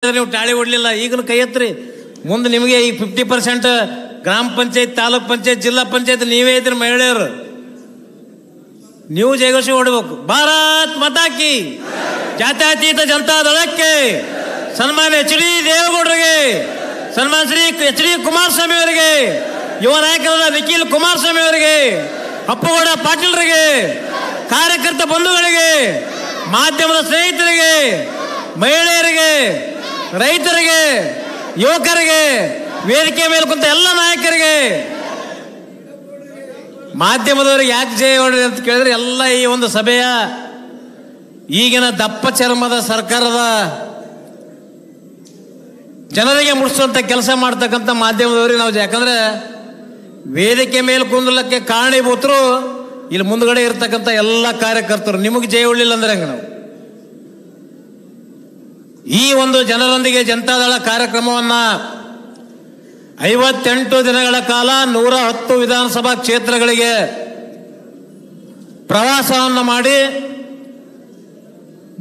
ನೀವು ಟಾಳಿ ಹೊಡ್ಲಿಲ್ಲ, ಈಗಲೂ ಕೈ ಎತ್ರಿ. ಮುಂದೆ ನಿಮಗೆ ಈ 50% ಗ್ರಾಮ ಪಂಚಾಯತ್, ತಾಲೂಕ್ ಪಂಚಾಯತ್, ಜಿಲ್ಲಾ ಪಂಚಾಯತ್ ನೀವೇ ಇದ್ರಿ ಮಹಿಳೆಯರು. ನೀವು ಜಯಘೋಷ ಹೊಡಬೇಕು. ಭಾರತ್ ಮಾತಾ ಕಿ, ಜಾತ್ಯತೀತ ಜನತಾ ದಳಕ್ಕೆ, ಸನ್ಮಾನ್ಯ ಎಚ್ ಡಿ ದೇವೇಗೌಡರಿಗೆ, ಸನ್ಮಾನ್ಯ ಶ್ರೀ ಎಚ್ ಡಿ ಕುಮಾರಸ್ವಾಮಿ ಅವರಿಗೆ, ಯುವ ನಾಯಕರಾದ ನಿಖಿಲ್ ಕುಮಾರಸ್ವಾಮಿ ಅವರಿಗೆ, ಅಪ್ಪಗೌಡ ಪಾಟೀಲ್ರಿಗೆ, ಕಾರ್ಯಕರ್ತ ಬಂಧುಗಳಿಗೆ, ಮಾಧ್ಯಮದ ಸ್ನೇಹಿತರಿಗೆ, ಮಹಿಳೆಯರಿಗೆ, ರೈತರಿಗೆ, ಯುವಕರಿಗೆ, ವೇದಿಕೆ ಮೇಲೆ ಕುಂತ ಎಲ್ಲ ನಾಯಕರಿಗೆ, ಮಾಧ್ಯಮದವರಿಗೆ ಯಾಕೆ ಜಯ ಹೊಡ್ರಿ ಅಂತ ಕೇಳಿದ್ರೆ, ಎಲ್ಲ ಈ ಒಂದು ಸಭೆಯ ಈಗಿನ ದಪ್ಪ ಚರ್ಮದ ಸರ್ಕಾರದ ಜನರಿಗೆ ಮುಟ್ಟಿಸುವಂತ ಕೆಲಸ ಮಾಡ್ತಕ್ಕಂಥ ಮಾಧ್ಯಮದವರಿಗೆ ನಾವು, ಯಾಕಂದ್ರೆ ವೇದಿಕೆ ಮೇಲೆ ಕುಂದಲಕ್ಕೆ ಕಾರಣೀಭೂತರು ಇಲ್ಲಿ ಮುಂದ್ಗಡೆ ಇರ್ತಕ್ಕಂಥ ಎಲ್ಲ ಕಾರ್ಯಕರ್ತರು. ನಿಮಗೆ ಜಯ ಹೊಡ್ಲಿಲ್ಲ ಅಂದ್ರೆ ಹಂಗ ನಾವು ಈ ಒಂದು ಜನರೊಂದಿಗೆ ಜನತಾದಳ ಕಾರ್ಯಕ್ರಮವನ್ನ 58 ದಿನಗಳ ಕಾಲ 110 ವಿಧಾನಸಭಾ ಕ್ಷೇತ್ರಗಳಿಗೆ ಪ್ರವಾಸವನ್ನು ಮಾಡಿ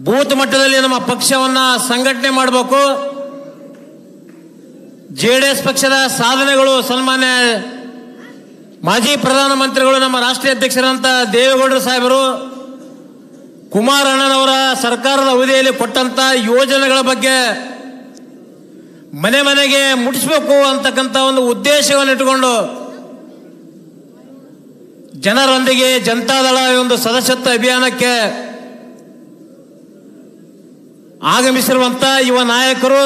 ಬೂತ್ ಮಟ್ಟದಲ್ಲಿ ನಮ್ಮ ಪಕ್ಷವನ್ನ ಸಂಘಟನೆ ಮಾಡಬೇಕು. ಜೆಡಿಎಸ್ ಪಕ್ಷದ ಸಾಧನೆಗಳು, ಸನ್ಮಾನ್ಯ ಮಾಜಿ ಪ್ರಧಾನಮಂತ್ರಿಗಳು, ನಮ್ಮ ರಾಷ್ಟ್ರೀಯ ಅಧ್ಯಕ್ಷರಂತ ದೇವೇಗೌಡರು ಸಾಹೇಬರು, ಕುಮಾರಣ್ಣನವರ ಸರ್ಕಾರದ ಅವಧಿಯಲ್ಲಿ ಕೊಟ್ಟಂತ ಯೋಜನೆಗಳ ಬಗ್ಗೆ ಮನೆ ಮನೆಗೆ ಮುಟ್ಟಿಸಬೇಕು ಅಂತಕ್ಕಂಥ ಒಂದು ಉದ್ದೇಶವನ್ನು ಇಟ್ಟುಕೊಂಡು ಜನರೊಂದಿಗೆ ಜನತಾದಳ ಒಂದು ಸದಸ್ಯತ್ವ ಅಭಿಯಾನಕ್ಕೆ ಆಗಮಿಸಿರುವಂತ ಯುವ ನಾಯಕರು,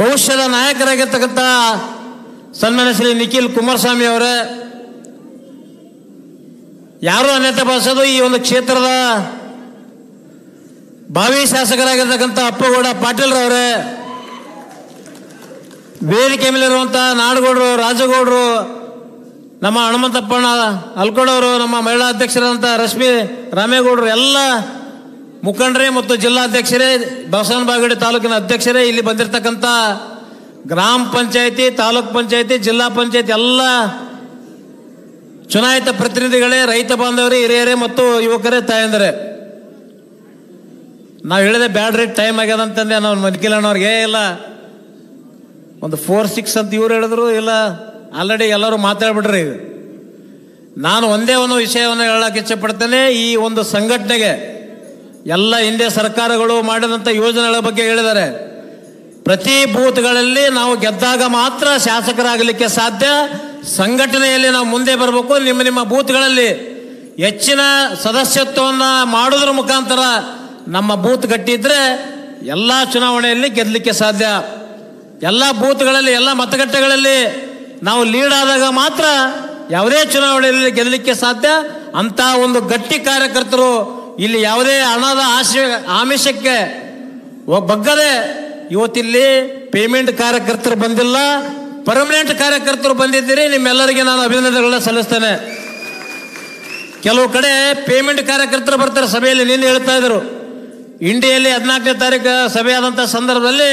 ಭವಿಷ್ಯದ ನಾಯಕರಾಗಿರ್ತಕ್ಕಂಥ ಸನ್ಮಾನ್ಯ ಶ್ರೀ ನಿಖಿಲ್ ಕುಮಾರಸ್ವಾಮಿ ಅವರೇ, ಯಾರು ಅನ್ಯತೆ ಭಾವಿಸೋದು ಈ ಒಂದು ಕ್ಷೇತ್ರದ ಭಾವಿ ಶಾಸಕರಾಗಿರ್ತಕ್ಕಂಥ ಅಪ್ಪಗೌಡ ಪಾಟೀಲ್ರವರೇ, ವೇದಿಕೆ ಮೇಲಿರುವಂತಹ ನಾಡಗೌಡರು, ರಾಜಗೌಡರು, ನಮ್ಮ ಹನುಮಂತಪ್ಪಣ್ಣ ಅಲ್ಕೋಡವರು, ನಮ್ಮ ಮಹಿಳಾ ಅಧ್ಯಕ್ಷರಾದಂಥ ರಶ್ಮಿ ರಾಮೇಗೌಡರು, ಎಲ್ಲ ಮುಖಂಡರೇ ಮತ್ತು ಜಿಲ್ಲಾಧ್ಯಕ್ಷರೇ, ಬಸವನ ಬಾಗೇವಾಡಿ ತಾಲೂಕಿನ ಅಧ್ಯಕ್ಷರೇ, ಇಲ್ಲಿ ಬಂದಿರತಕ್ಕಂಥ ಗ್ರಾಮ ಪಂಚಾಯತಿ, ತಾಲೂಕ್ ಪಂಚಾಯತಿ, ಜಿಲ್ಲಾ ಪಂಚಾಯತಿ ಎಲ್ಲ ಚುನಾಯಿತ ಪ್ರತಿನಿಧಿಗಳೇ, ರೈತ ಬಾಂಧವರೇ, ಹಿರಿಯರೇ ಮತ್ತು ಯುವಕರೇ, ತಾಯಂದರೆ, ನಾವು ಹೇಳಿದೆ ಬ್ಯಾಡ್ರಿ ಟೈಮ್ ಆಗ್ಯದ ಅಂತಂದೆ. ನಾವು ಮನ್ಕಿಲ್ಲಣ್ಣವ್ರಿಗೆ ಇಲ್ಲ ಒಂದು 4-6 ಅಂತ ಇವ್ರು ಹೇಳಿದ್ರು, ಇಲ್ಲ ಆಲ್ರೆಡಿ ಎಲ್ಲರೂ ಮಾತಾಡ್ಬಿಟ್ರಿ. ನಾನು ಒಂದೇ ಒಂದು ವಿಷಯವನ್ನು ಹೇಳಕ್ಕೆ ಇಚ್ಛೆಪಡ್ತೇನೆ. ಈ ಒಂದು ಸಂಘಟನೆಗೆ ಎಲ್ಲ ಹಿಂದೆ ಸರ್ಕಾರಗಳು ಮಾಡಿದಂಥ ಯೋಜನೆಗಳ ಬಗ್ಗೆ ಹೇಳಿದ್ದಾರೆ. ಪ್ರತಿ ಬೂತ್ಗಳಲ್ಲಿ ನಾವು ಗೆದ್ದಾಗ ಮಾತ್ರ ಶಾಸಕರಾಗಲಿಕ್ಕೆ ಸಾಧ್ಯ. ಸಂಘಟನೆಯಲ್ಲಿ ನಾವು ಮುಂದೆ ಬರಬೇಕು. ನಿಮ್ಮ ಬೂತ್ಗಳಲ್ಲಿ ಹೆಚ್ಚಿನ ಸದಸ್ಯತ್ವವನ್ನು ಮಾಡೋದ್ರ ಮುಖಾಂತರ ನಮ್ಮ ಬೂತ್ ಗಟ್ಟಿದ್ರೆ ಎಲ್ಲ ಚುನಾವಣೆಯಲ್ಲಿ ಗೆಲ್ಲಲಿಕ್ಕೆ ಸಾಧ್ಯ. ಎಲ್ಲ ಬೂತ್ಗಳಲ್ಲಿ, ಎಲ್ಲ ಮತಗಟ್ಟೆಗಳಲ್ಲಿ ನಾವು ಲೀಡ್ ಆದಾಗ ಮಾತ್ರ ಯಾವುದೇ ಚುನಾವಣೆಯಲ್ಲಿ ಗೆಲ್ಲಲಿಕ್ಕೆ ಸಾಧ್ಯ. ಅಂತ ಒಂದು ಗಟ್ಟಿ ಕಾರ್ಯಕರ್ತರು ಇಲ್ಲಿ ಯಾವುದೇ ಹಣದ ಆಮಿಷಕ್ಕೆ ಬಗ್ಗದೆ ಇವತ್ತಿಲ್ಲಿ ಪೇಮೆಂಟ್ ಕಾರ್ಯಕರ್ತರು ಬಂದಿಲ್ಲ, ಪರ್ಮನೆಂಟ್ ಕಾರ್ಯಕರ್ತರು ಬಂದಿದ್ದೀರಿ. ನಿಮ್ಮೆಲ್ಲರಿಗೆ ನಾನು ಅಭಿನಂದನೆಗಳನ್ನ ಸಲ್ಲಿಸ್ತೇನೆ. ಕೆಲವು ಕಡೆ ಪೇಮೆಂಟ್ ಕಾರ್ಯಕರ್ತರು ಬರ್ತಾರೆ ಸಭೆಯಲ್ಲಿ. ನಿನ್ನೆ ಹೇಳ್ತಾ ಇದ್ರು, ಇಂಡಿಯಲ್ಲಿ 14ನೇ ತಾರೀಕು ಸಭೆ ಆದಂಥ ಸಂದರ್ಭದಲ್ಲಿ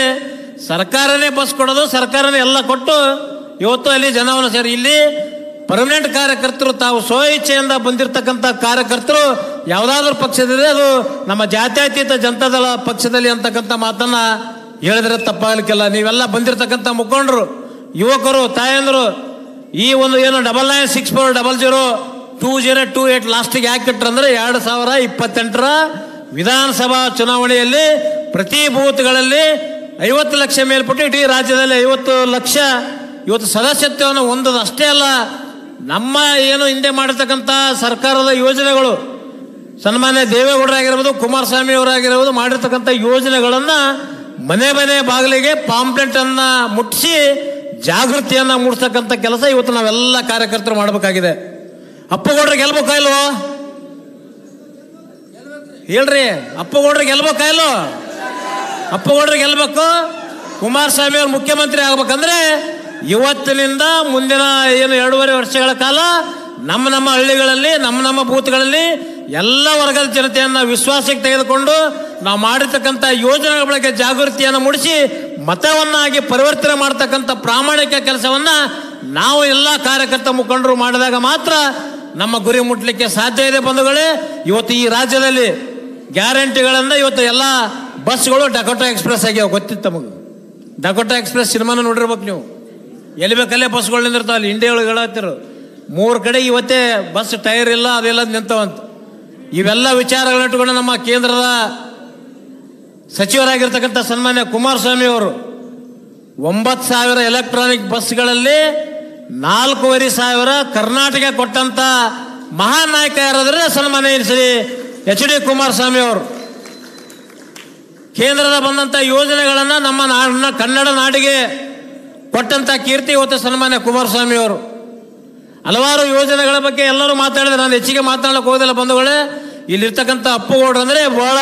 ಸರ್ಕಾರನೇ ಬಸ್ ಕೊಡೋದು, ಸರ್ಕಾರನೇ ಎಲ್ಲ ಕೊಟ್ಟು ಇವತ್ತು ಅಲ್ಲಿ ಜನವನ್ನು ಸೇರಿ. ಇಲ್ಲಿ ಪರ್ಮನೆಂಟ್ ಕಾರ್ಯಕರ್ತರು ತಾವು ಸ್ವಇಚ್ಛೆಯಿಂದ ಬಂದಿರತಕ್ಕಂಥ ಕಾರ್ಯಕರ್ತರು ಯಾವುದಾದ್ರೂ ಪಕ್ಷದಿದೆ, ಅದು ನಮ್ಮ ಜಾತ್ಯತೀತ ಜನತಾದಳ ಪಕ್ಷದಲ್ಲಿ ಅಂತಕ್ಕಂಥ ಮಾತನ್ನ ಹೇಳಿದ್ರೆ ತಪ್ಪಾಗಲಿಕ್ಕಿಲ್ಲ. ನೀವೆಲ್ಲ ಬಂದಿರತಕ್ಕಂಥ ಮುಖಂಡರು, ಯುವಕರು, ತಾಯಂದರು, ಈ ಒಂದು ಏನು 9964002028 ಲಾಸ್ಟಿಗೆ ಯಾಕೆ ಇಟ್ಟರಂದ್ರೆ 2028ರ ವಿಧಾನಸಭಾ ಚುನಾವಣೆಯಲ್ಲಿ ಪ್ರತಿ ಬೂತ್ಗಳಲ್ಲಿ 50 ಲಕ್ಷ ಮೇಲ್ಪಟ್ಟು ಇಡೀ ರಾಜ್ಯದಲ್ಲಿ 50 ಲಕ್ಷ ಇವತ್ತು ಸದಸ್ಯತ್ವವನ್ನು ಹೊಂದೋದು ಅಷ್ಟೇ ಅಲ್ಲ, ನಮ್ಮ ಏನು ಹಿಂದೆ ಮಾಡಿರ್ತಕ್ಕಂಥ ಸರ್ಕಾರದ ಯೋಜನೆಗಳು, ಸನ್ಮಾನ್ಯ ದೇವೇಗೌಡರಾಗಿರ್ಬೋದು, ಕುಮಾರಸ್ವಾಮಿ ಅವರಾಗಿರ್ಬೋದು, ಮಾಡಿರ್ತಕ್ಕಂಥ ಯೋಜನೆಗಳನ್ನು ಮನೆ ಮನೆ ಬಾಗಿಲಿಗೆ ಪಾಂಪ್ಲೆಟ್ ಅನ್ನ ಮುಟ್ಟಿಸಿ ಜಾಗೃತಿಯನ್ನ ಮೂಡಿಸ್ತಕ್ಕಂಥ ಕೆಲಸ ಇವತ್ತು ನಾವೆಲ್ಲ ಕಾರ್ಯಕರ್ತರು ಮಾಡಬೇಕಾಗಿದೆ. ಅಪ್ಪಗೌಡ್ರೆ ಗೆಲ್ಬೇಕಾ ಇಲ್ವೋ ಹೇಳ್ರಿ? ಅಪ್ಪಗೌಡ್ರೆ ಗೆಲ್ಬೇಕಾ ಇಲ್ವೋ? ಅಪ್ಪಗೌಡ್ರೆ ಗೆಲ್ಬೇಕು. ಕುಮಾರಸ್ವಾಮಿ ಅವರು ಮುಖ್ಯಮಂತ್ರಿ ಆಗ್ಬೇಕಂದ್ರೆ ಇವತ್ತಿನಿಂದ ಮುಂದಿನ ಏನು 2.5 ವರ್ಷಗಳ ಕಾಲ ನಮ್ಮ ಹಳ್ಳಿಗಳಲ್ಲಿ, ನಮ್ಮ ಬೂತ್ಗಳಲ್ಲಿ ಎಲ್ಲ ವರ್ಗದ ಜನತೆಯನ್ನ ವಿಶ್ವಾಸಕ್ಕೆ ತೆಗೆದುಕೊಂಡು ನಾವು ಮಾಡಿರ್ತಕ್ಕಂಥ ಯೋಜನೆಗಳ ಬಗ್ಗೆ ಜಾಗೃತಿಯನ್ನು ಮೂಡಿಸಿ ಮತವನ್ನಾಗಿ ಪರಿವರ್ತನೆ ಮಾಡ್ತಕ್ಕಂಥ ಪ್ರಾಮಾಣಿಕ ಕೆಲಸವನ್ನ ನಾವು ಎಲ್ಲ ಕಾರ್ಯಕರ್ತ ಮುಖಂಡರು ಮಾಡಿದಾಗ ಮಾತ್ರ ನಮ್ಮ ಗುರಿ ಮುಟ್ಟಲಿಕ್ಕೆ ಸಾಧ್ಯ ಇದೆ. ಬಂಧುಗಳೇ, ಇವತ್ತು ಈ ರಾಜ್ಯದಲ್ಲಿ ಗ್ಯಾರಂಟಿಗಳನ್ನು ಇವತ್ತು ಎಲ್ಲ ಬಸ್ಗಳು ಡಕೋಟಾ ಎಕ್ಸ್ಪ್ರೆಸ್ ಆಗ್ಯಾವ. ಗೊತ್ತಿತ್ತು ತಮಗೆ? ಡಕೋಟಾ ಎಕ್ಸ್ಪ್ರೆಸ್ ಸಿನಿಮಾನ ನೋಡಿರ್ಬೇಕು ನೀವು. ಎಲ್ಲಿ ಬೇಕಲ್ಲೇ ಬಸ್ಗಳು ನಿಂದಿರ್ತಾವಲ್ಲ, ಇಂಡಿಯಾ ಒಳಗೆ ಹೇಳತ್ತಿರು 3 ಕಡೆ ಇವತ್ತೇ ಬಸ್ ಟೈರ್ ಇಲ್ಲ, ಅದೆಲ್ಲ ನಿಂತವಂತ. ಇವೆಲ್ಲ ವಿಚಾರಗಳನ್ನ ಇಟ್ಕೊಂಡು ನಮ್ಮ ಕೇಂದ್ರದ ಸಚಿವರಾಗಿರ್ತಕ್ಕಂಥ ಸನ್ಮಾನ್ಯ ಕುಮಾರಸ್ವಾಮಿ ಅವರು 9,000 ಎಲೆಕ್ಟ್ರಾನಿಕ್ ಬಸ್ಗಳಲ್ಲಿ 4,500 ಕರ್ನಾಟಕ ಕೊಟ್ಟಂತ ಮಹಾನ್ ನಾಯಕ ಯಾರಾದ್ರೆ ಸನ್ಮಾನ್ಯ ಶ್ರೀ ಎಚ್.ಡಿ. ಕುಮಾರಸ್ವಾಮಿ ಅವರು. ಕೇಂದ್ರದ ಬಂದಂತ ಯೋಜನೆಗಳನ್ನ ನಮ್ಮ ಕನ್ನಡ ನಾಡಿಗೆ ಕೊಟ್ಟಂತ ಕೀರ್ತಿ ಇವತ್ತು ಸನ್ಮಾನ್ಯ ಕುಮಾರಸ್ವಾಮಿ ಅವರು. ಹಲವಾರು ಯೋಜನೆಗಳ ಬಗ್ಗೆ ಎಲ್ಲರೂ ಮಾತಾಡಿದ್ರೆ, ನಾನು ಹೆಚ್ಚಿಗೆ ಮಾತಾಡಕ್ಕೆ ಹೋಗೋದಿಲ್ಲ ಬಂಧುಗಳೇ. ಇಲ್ಲಿರ್ತಕ್ಕಂಥ ಅಪ್ಪುಗೌಡ್ರು ಅಂದರೆ ಬಹಳ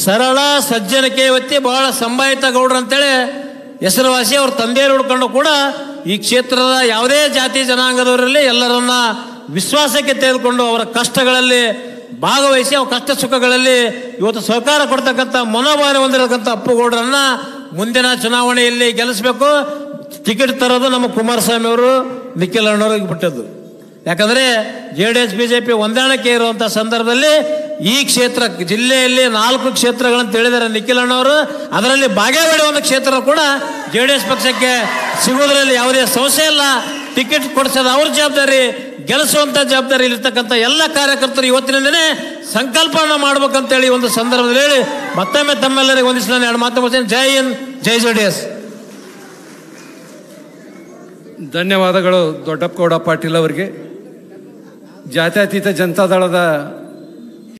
ಸರಳ ಸಜ್ಜನಿಕೆ ವ್ಯಕ್ತಿ, ಬಹಳ ಸಂಭಾಯಿತ ಗೌಡ್ರು ಅಂತೇಳಿ ಹೆಸರುವಾಸಿ. ಅವ್ರ ತಂದೆಯರು ಹುಡ್ಕೊಂಡು ಕೂಡ ಈ ಕ್ಷೇತ್ರದ ಯಾವುದೇ ಜಾತಿ ಜನಾಂಗದವರಲ್ಲಿ ಎಲ್ಲರನ್ನ ವಿಶ್ವಾಸಕ್ಕೆ ತೆಗೆದುಕೊಂಡು ಅವರ ಕಷ್ಟಗಳಲ್ಲಿ ಭಾಗವಹಿಸಿ ಅವ್ರ ಕಷ್ಟ ಸುಖಗಳಲ್ಲಿ ಇವತ್ತು ಸಹಕಾರ ಕೊಡ್ತಕ್ಕಂಥ ಮನೋಭಾವನೆ ಹೊಂದಿರತಕ್ಕಂಥ ಅಪ್ಪುಗೌಡ್ರನ್ನ ಮುಂದಿನ ಚುನಾವಣೆಯಲ್ಲಿ ಗೆಲ್ಲಿಸಬೇಕು. ಟಿಕೆಟ್ ತರೋದು ನಮ್ಮ ಕುಮಾರಸ್ವಾಮಿ ಅವರು, ನಿಖಿಲ್ ಅಣ್ಣವ್ರಿಗೆ ಬಿಟ್ಟದ್ದು. ಯಾಕಂದರೆ JDS BJP ಹೊಂದಾಣಿಕೆ ಇರುವಂಥ ಸಂದರ್ಭದಲ್ಲಿ ಈ ಕ್ಷೇತ್ರ ಜಿಲ್ಲೆಯಲ್ಲಿ 4 ಕ್ಷೇತ್ರಗಳನ್ನು ತಿಳಿದರೆ ನಿಖಿಲ್ ಅಣ್ಣವರು, ಅದರಲ್ಲಿ ಬಾಗೇವಾಡಿ ಒಂದು ಕ್ಷೇತ್ರ ಕೂಡ JDS ಪಕ್ಷಕ್ಕೆ ಸಿಗುವುದರಲ್ಲಿ ಯಾವುದೇ ಸಮಸ್ಯೆ ಇಲ್ಲ. ಟಿಕೆಟ್ ಕೊಡಿಸೋದು ಅವ್ರ ಜವಾಬ್ದಾರಿ, ಗೆಲ್ಲಿಸುವಂಥ ಜವಾಬ್ದಾರಿ ಇಲ್ಲಿರ್ತಕ್ಕಂಥ ಎಲ್ಲ ಕಾರ್ಯಕರ್ತರು ಇವತ್ತಿನಿಂದನೇ ಸಂಕಲ್ಪವನ್ನು ಮಾಡ್ಬೇಕಂತೇಳಿ ಒಂದು ಸಂದರ್ಭದಲ್ಲಿ ಹೇಳಿ ಮತ್ತೊಮ್ಮೆ ತಮ್ಮೆಲ್ಲರಿಗೆ ಒಂದಿಷ್ಟು ನಾನು 2 ಮಾತು ಮುಗಿಸ್ತೇನೆ. ಜೈ ಹಿಂದ್, ಜೈ JDS. ಧನ್ಯವಾದಗಳು ದೊಡ್ಡಪ್ಪಗೌಡ ಪಾಟೀಲ್ ಅವರಿಗೆ. ಜಾತ್ಯತೀತ ಜನತಾದಳದ